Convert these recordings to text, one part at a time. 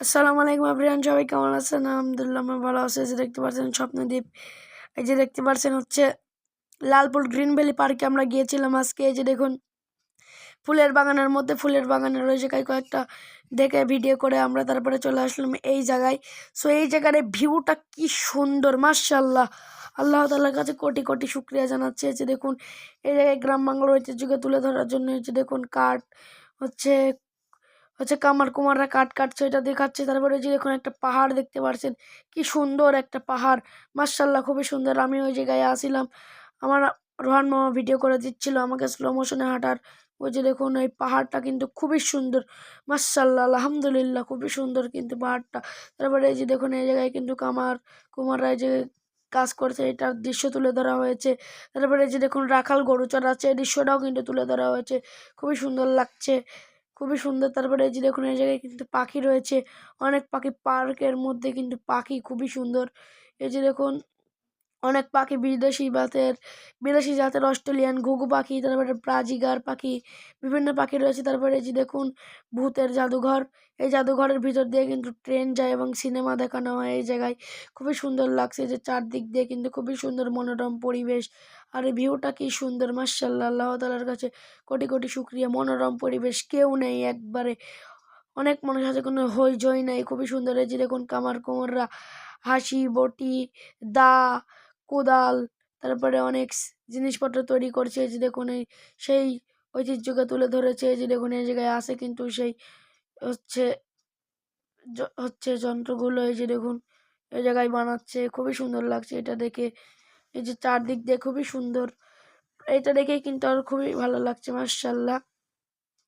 আসসালামু আলাইকুম এভরিওয়ান, সবাই কেমন আছেন? আলহামদুলিল্লাহ আমরা ভালো আছি। এই যে দেখতে পাচ্ছেন স্বপ্নদ্বীপ, এই যে দেখতে পাচ্ছেন হচ্ছে লালপুর গ্রিন ভ্যালি পার্কে আমরা গিয়েছিলাম আজকে। এই যে দেখুন ফুলের বাগানের মধ্যে, ফুলের বাগানের ওই জায়গায় কয়েকটা দেখে ভিডিও করে আমরা তারপরে চলে আসলাম এই জায়গায়। সো এই জায়গার ভিউটা কি সুন্দর, মাশাআল্লাহ। আল্লাহ তাআলার কাছে কোটি কোটি শুকরিয়া জানাচ্ছি। এই যে দেখুন এই জায়গায় গ্রাম বাংলার ঐতিহ্যকে তুলে ধরার জন্য এই যে দেখুন কাঠ হচ্ছে হচ্ছে কামার কুমাররা কাঠ কাটছে, এটা দেখাচ্ছে। তারপরে যে দেখুন একটা পাহাড় দেখতে পাচ্ছেন, কি সুন্দর একটা পাহাড়, মাশাআল্লাহ খুবই সুন্দর। আমি ওই জায়গায় আসছিলাম, আমার রোহান মামা ভিডিও করে দিচ্ছিল আমাকে স্লো মোশনে হাঁটার। ওই যে দেখুন এই পাহাড়টা কিন্তু খুবই সুন্দর, মাশাআল্লাহ আলহামদুলিল্লাহ খুবই সুন্দর কিন্তু পাহাড়টা। তারপরে এই যে দেখুন এই জায়গায় কিন্তু কামার কুমাররা এই যে কাজ করছে, এটার দৃশ্য তুলে ধরা হয়েছে। তারপরে এই যে দেখুন রাখাল গরু চড়াচ্ছে, এই দৃশ্যটাও কিন্তু তুলে ধরা হয়েছে, খুবই সুন্দর লাগছে, খুবই সুন্দর। তারপরে এই যে দেখুন এই জায়গায় কিন্তু পাখি রয়েছে, অনেক পাখি, পার্কের মধ্যে কিন্তু পাখি খুবই সুন্দর। এই যে দেখুন অনেক পাখি, বিদেশি জাতের অস্ট্রেলিয়ান ঘুঘু পাখি, তারপরে ব্রাজিগার পাখি, বিভিন্ন পাখি রয়েছে। তারপরে এই যে দেখুন ভূতের জাদুঘর, এই জাদুঘরের ভিতর দিয়ে কিন্তু ট্রেন যায় এবং সিনেমা দেখানো হয় এই জায়গায়, খুবই সুন্দর লাগছে। যে চারদিক দিয়ে কিন্তু খুবই সুন্দর মনোরম পরিবেশ, আর এই ভিউটা কি সুন্দর, মাশাআল্লাহ। আল্লাহ তাআলার কাছে কোটি কোটি শুকরিয়া। মনোরম পরিবেশ, কেউ নেই একবারে, অনেক মানুষ আছে, কোনো হইচই নাই, খুবই সুন্দর। এই যে দেখুন কামার কুমাররা হাসি বটি, দা, কোদাল, তারপরে অনেক জিনিসপত্র তৈরি করছে। এই যে দেখুন সেই ঐতিহ্যকে তুলে ধরেছে। এই যে দেখুন এই জায়গায় আছে কিন্তু সেই হচ্ছে যন্ত্রগুলো, এই যে দেখুন এই জায়গায় বানাচ্ছে, খুবই সুন্দর লাগছে এটা দেখে। এই যে চারদিক দিয়ে খুবই সুন্দর, এটা দেখেই কিন্তু আর খুবই ভালো লাগছে, মাশাআল্লাহ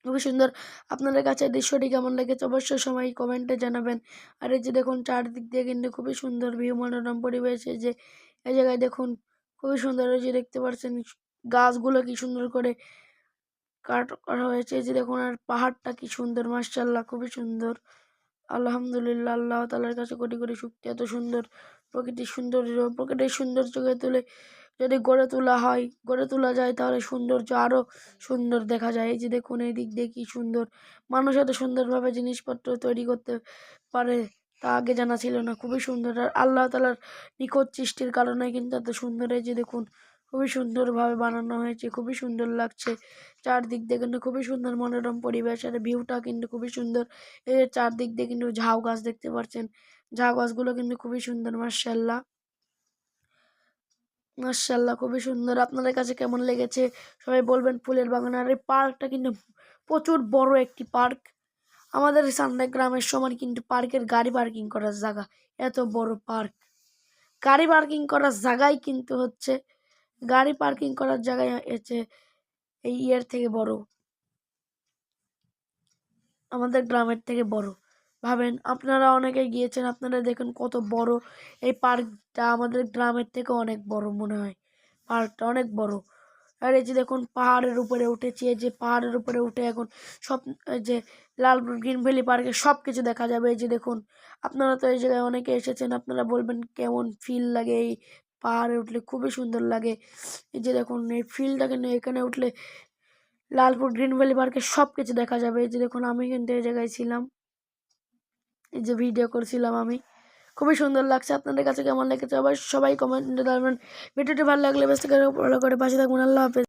খুবই সুন্দর। আপনাদের কাছে দৃশ্যটি কেমন লেগেছে অবশ্যই সবাই কমেন্টে জানাবেন। আর এই যে দেখুন চারদিক দিয়ে কিন্তু খুবই সুন্দর ভিউ, মনোরম পরিবেশ। এই যে এই জায়গায় দেখুন খুবই সুন্দর, এই যে দেখতে পাচ্ছেন গাছগুলো কি সুন্দর করে কাট করা হয়েছে। এই যে দেখুন আর পাহাড়টা কি সুন্দর, মাশাআল্লাহ খুবই সুন্দর। আলহামদুলিল্লাহ, আল্লাহ তাআলার কাছে কোটি কোটি শুকরিয়া। এত সুন্দর প্রকৃতির সৌন্দর্যকে তুলে যদি গড়ে তোলা যায়, তাহলে সৌন্দর্য আরো সুন্দর দেখা যায়। এই যে দেখুন এই দিক দিয়ে কি সুন্দর, মানুষ এত সুন্দরভাবে জিনিসপত্র তৈরি করতে পারে তা আগে জানা ছিল না, খুবই সুন্দর। আর আল্লাহ তাআলার নিখুঁত সৃষ্টির কারণে কিন্তু এত সুন্দর। এই যে দেখুন খুবই সুন্দরভাবে বানানো হয়েছে, খুবই সুন্দর লাগছে। চারদিক দিয়ে কিন্তু খুবই সুন্দর মনোরম পরিবেশ, আর ভিউটা কিন্তু খুবই সুন্দর। এই চারদিক দিয়ে কিন্তু ঝাউ গাছ দেখতে পাচ্ছেন, ঝাউ গাছগুলো কিন্তু খুবই সুন্দর, মাশাআল্লাহ মাশাআল্লাহ খুবই সুন্দর। আপনাদের কাছে কেমন লেগেছে সবাই বলবেন। ফুলের বাগান, আর এই পার্কটা কিন্তু প্রচুর বড় একটি পার্ক। আমাদের সামনে গ্রামের সময় কিন্তু পার্কের গাড়ি পার্কিং করার জায়গা, এত বড় পার্ক, গাড়ি পার্কিং করার জায়গায় কিন্তু হচ্ছে গাড়ি পার্কিং করার জায়গায় হচ্ছে এই থেকে বড়, আমাদের গ্রামের থেকে বড়। ভাবেন, আপনারা অনেকে গিয়েছেন, আপনারা দেখুন কত বড় এই পার্কটা, আমাদের গ্রামের থেকে অনেক বড় মনে হয়, পার্কটা অনেক বড়। আর এই যে দেখুন পাহাড়ের উপরে উঠেছি, এই যে পাহাড়ের উপরে উঠে এখন সব, এই যে লালপুর গ্রিন ভ্যালি পার্কে সব কিছু দেখা যাবে। এই যে দেখুন আপনারা তো এই জায়গায় অনেকে এসেছেন, আপনারা বলবেন কেমন ফিল লাগে এই পাহাড়ে উঠলে। খুবই সুন্দর লাগে। এই যে দেখুন এই ফিলটা কিন্তু এখানে উঠলে লালপুর গ্রিন ভ্যালি পার্কে সব কিছু দেখা যাবে। এই যে দেখুন আমি কিন্তু এই জায়গায় ছিলাম, এই যে ভিডিও করছিলাম আমি, খুবই সুন্দর লাগছে। আপনাদের কাছে কেমন লেগেছে অবশ্যই সবাই কমেন্টে জানাবেন। ভিডিওটি ভালো লাগলে বেশি করে ফলো করে পাশে থাকবেন। আল্লাহ হাফেজ।